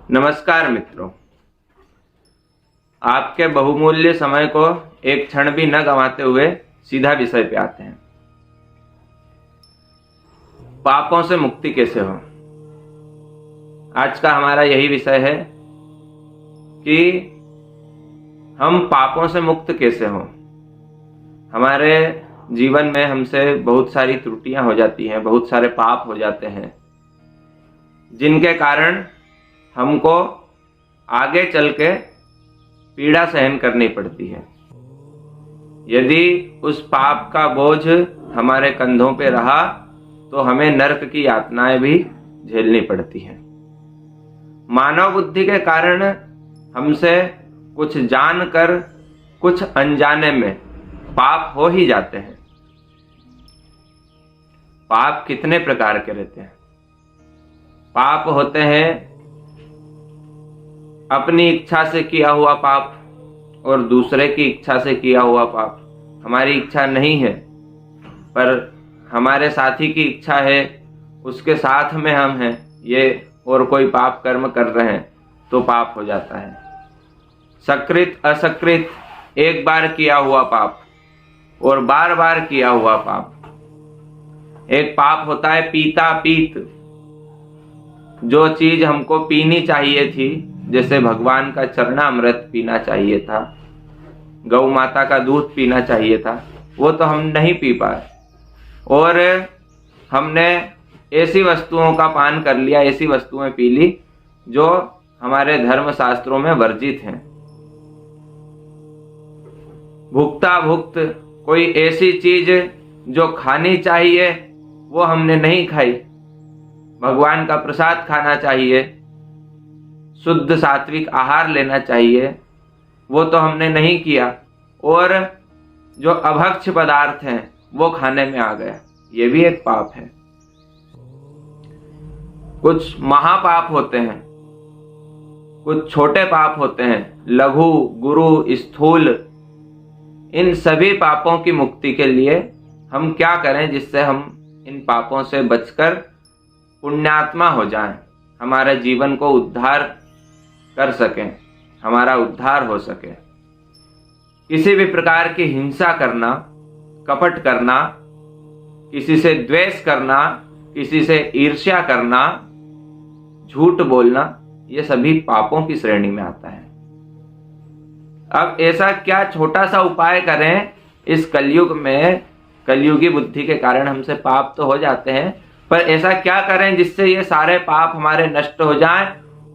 नमस्कार मित्रों, आपके बहुमूल्य समय को एक क्षण भी न गंवाते हुए सीधा विषय पे आते हैं। पापों से मुक्ति कैसे हो। आज का हमारा यही विषय है कि हम पापों से मुक्त कैसे हो। हमारे जीवन में हमसे बहुत सारी त्रुटियां हो जाती हैं, बहुत सारे पाप हो जाते हैं, जिनके कारण हमको आगे चल के पीड़ा सहन करनी पड़ती है। यदि उस पाप का बोझ हमारे कंधों पे रहा तो हमें नरक की यातनाएं भी झेलनी पड़ती हैं। मानव बुद्धि के कारण हमसे कुछ जानकर कुछ अनजाने में पाप हो ही जाते हैं। पाप कितने प्रकार के रहते हैं। पाप होते हैं अपनी इच्छा से किया हुआ पाप और दूसरे की इच्छा से किया हुआ पाप। हमारी इच्छा नहीं है पर हमारे साथी की इच्छा है, उसके साथ में हम हैं ये और कोई पाप कर्म कर रहे हैं तो पाप हो जाता है। सकृत असकृत एक बार किया हुआ पाप और बार बार किया हुआ पाप। एक पाप होता है पीता पीत। जो चीज हमको पीनी चाहिए थी, जैसे भगवान का चरणामृत पीना चाहिए था, गौ माता का दूध पीना चाहिए था, वो तो हम नहीं पी पाए और हमने ऐसी वस्तुओं का पान कर लिया, ऐसी वस्तुएं पी ली जो हमारे धर्म शास्त्रों में वर्जित हैं। भुक्ता भुक्त कोई ऐसी चीज जो खानी चाहिए वो हमने नहीं खाई। भगवान का प्रसाद खाना चाहिए, शुद्ध सात्विक आहार लेना चाहिए, वो तो हमने नहीं किया और जो अभक्ष्य पदार्थ हैं वो खाने में आ गया, ये भी एक पाप है। कुछ महापाप होते हैं, कुछ छोटे पाप होते हैं, लघु गुरु स्थूल। इन सभी पापों की मुक्ति के लिए हम क्या करें जिससे हम इन पापों से बचकर पुण्यात्मा हो जाएं, हमारे जीवन को उद्धार कर सकें, हमारा उद्धार हो सके। किसी भी प्रकार की हिंसा करना, कपट करना, किसी से द्वेष करना, किसी से ईर्ष्या करना, झूठ बोलना, ये सभी पापों की श्रेणी में आता है। अब ऐसा क्या छोटा सा उपाय करें इस कलयुग में। कलयुगी बुद्धि के कारण हमसे पाप तो हो जाते हैं, पर ऐसा क्या करें जिससे ये सारे पाप हमारे नष्ट हो जाएं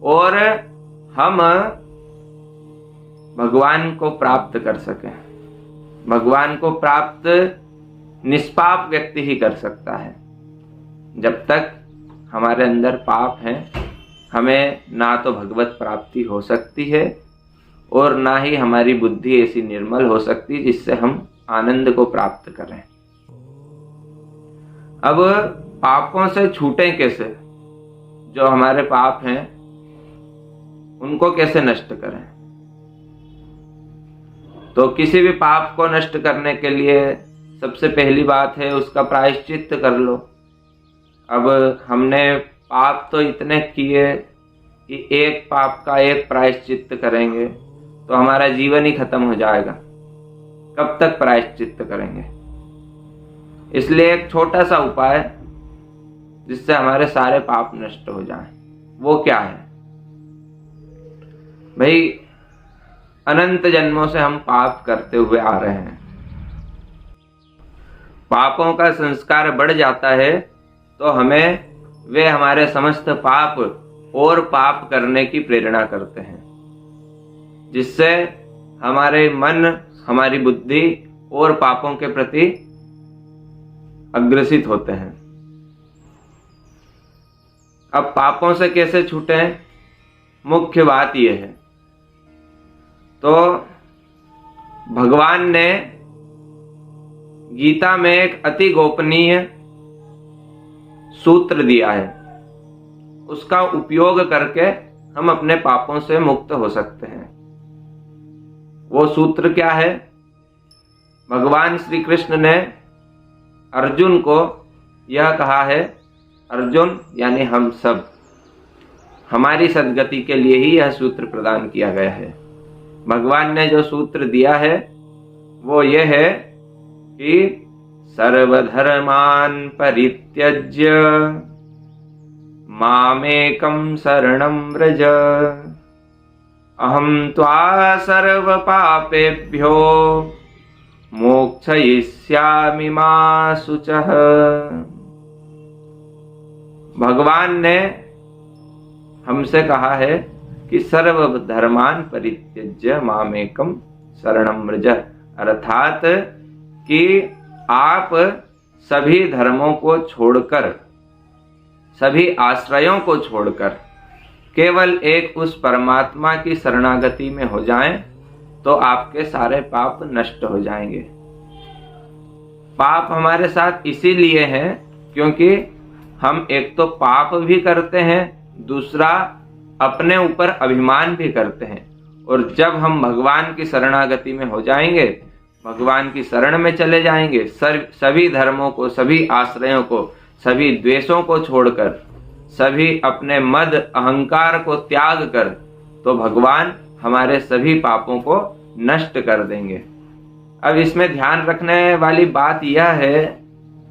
और हम भगवान को प्राप्त कर सकें। भगवान को प्राप्त निष्पाप व्यक्ति ही कर सकता है। जब तक हमारे अंदर पाप है, हमें ना तो भगवत प्राप्ति हो सकती है और ना ही हमारी बुद्धि ऐसी निर्मल हो सकती जिससे हम आनंद को प्राप्त करें। अब पापों से छूटें कैसे। जो हमारे पाप हैं उनको कैसे नष्ट करें। तो किसी भी पाप को नष्ट करने के लिए सबसे पहली बात है उसका प्रायश्चित्त कर लो। अब हमने पाप तो इतने किए कि एक पाप का एक प्रायश्चित्त करेंगे तो हमारा जीवन ही खत्म हो जाएगा। कब तक प्रायश्चित्त करेंगे। इसलिए एक छोटा सा उपाय जिससे हमारे सारे पाप नष्ट हो जाएं, वो क्या है भाई। अनंत जन्मों से हम पाप करते हुए आ रहे हैं। पापों का संस्कार बढ़ जाता है तो हमें वे हमारे समस्त पाप और पाप करने की प्रेरणा करते हैं, जिससे हमारे मन, हमारी बुद्धि और पापों के प्रति अग्रसित होते हैं। अब पापों से कैसे छूटें, मुख्य बात यह है। तो भगवान ने गीता में एक अति गोपनीय सूत्र दिया है, उसका उपयोग करके हम अपने पापों से मुक्त हो सकते हैं। वो सूत्र क्या है। भगवान श्री कृष्ण ने अर्जुन को यह कहा है, अर्जुन यानी हम सब, हमारी सद्गति के लिए ही यह सूत्र प्रदान किया गया है। भगवान ने जो सूत्र दिया है वो ये है कि सर्वधर्मान परित्यज्य मामेकं शरणं व्रज अहं त्वा सर्व पापेभ्यो मोक्षयिष्यामि मा शुचः। भगवान ने हमसे कहा है कि सर्व धर्मान परित्यज्य मामेकं शरणं व्रज, अर्थात कि आप सभी धर्मों को छोड़कर, सभी आश्रयों को छोड़कर केवल एक उस परमात्मा की शरणागति में हो जाएं तो आपके सारे पाप नष्ट हो जाएंगे। पाप हमारे साथ इसीलिए हैं क्योंकि हम एक तो पाप भी करते हैं, दूसरा अपने ऊपर अभिमान भी करते हैं। और जब हम भगवान की शरणागति में हो जाएंगे, भगवान की शरण में चले जाएंगे, सभी धर्मों को, सभी आश्रयों को, सभी द्वेषों को छोड़कर, सभी अपने मद अहंकार को त्याग कर, तो भगवान हमारे सभी पापों को नष्ट कर देंगे। अब इसमें ध्यान रखने वाली बात यह है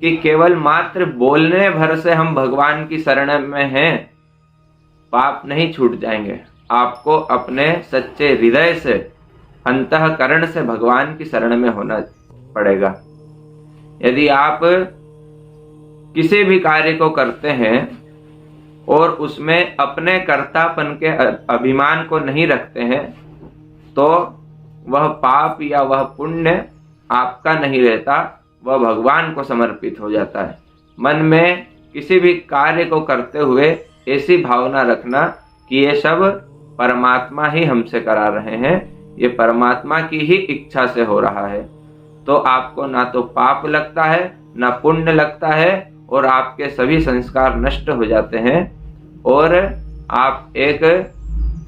कि केवल मात्र बोलने भर से हम भगवान की शरण में हैं, पाप नहीं छूट जाएंगे। आपको अपने सच्चे हृदय से, अंतःकरण से भगवान की शरण में होना पड़ेगा। यदि आप किसी भी कार्य को करते हैं और उसमें अपने कर्तापन के अभिमान को नहीं रखते हैं, तो वह पाप या वह पुण्य आपका नहीं रहता, वह भगवान को समर्पित हो जाता है। मन में किसी भी कार्य को करते हुए ऐसी भावना रखना कि ये सब परमात्मा ही हमसे करा रहे हैं, ये परमात्मा की ही इच्छा से हो रहा है, तो आपको ना तो पाप लगता है ना पुण्य लगता है, और आपके सभी संस्कार नष्ट हो जाते हैं और आप एक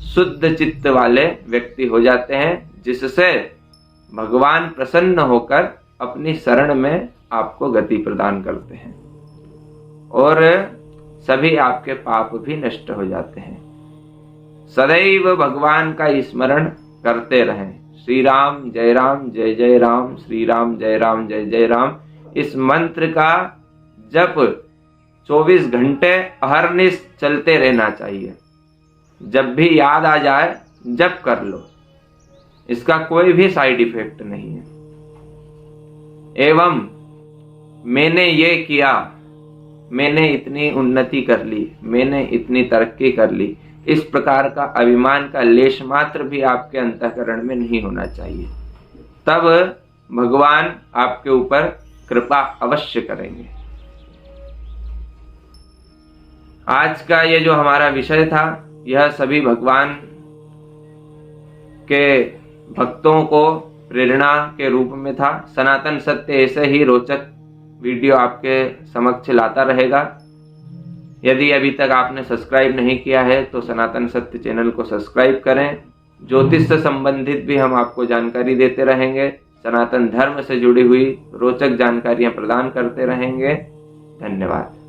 शुद्ध चित्त वाले व्यक्ति हो जाते हैं, जिससे भगवान प्रसन्न होकर अपनी शरण में आपको गति प्रदान करते हैं और सभी आपके पाप भी नष्ट हो जाते हैं। सदैव भगवान का स्मरण करते रहें। श्री राम जय राम, श्री राम जय जय राम। इस मंत्र का जप 24 घंटे अहरनिश चलते रहना चाहिए। जब भी याद आ जाए जप कर लो, इसका कोई भी साइड इफेक्ट नहीं है। एवं मैंने ये किया, मैंने इतनी उन्नति कर ली, मैंने इतनी तरक्की कर ली, इस प्रकार का अभिमान का लेश मात्र भी आपके अंतःकरण में नहीं होना चाहिए। तब भगवान आपके ऊपर कृपा अवश्य करेंगे। आज का ये जो हमारा विषय था, यह सभी भगवान के भक्तों को प्रेरणा के रूप में था। सनातन सत्य ऐसे ही रोचक वीडियो आपके समक्ष लाता रहेगा। यदि अभी तक आपने सब्सक्राइब नहीं किया है तो सनातन सत्य चैनल को सब्सक्राइब करें। ज्योतिष से संबंधित भी हम आपको जानकारी देते रहेंगे, सनातन धर्म से जुड़ी हुई रोचक जानकारियां प्रदान करते रहेंगे। धन्यवाद।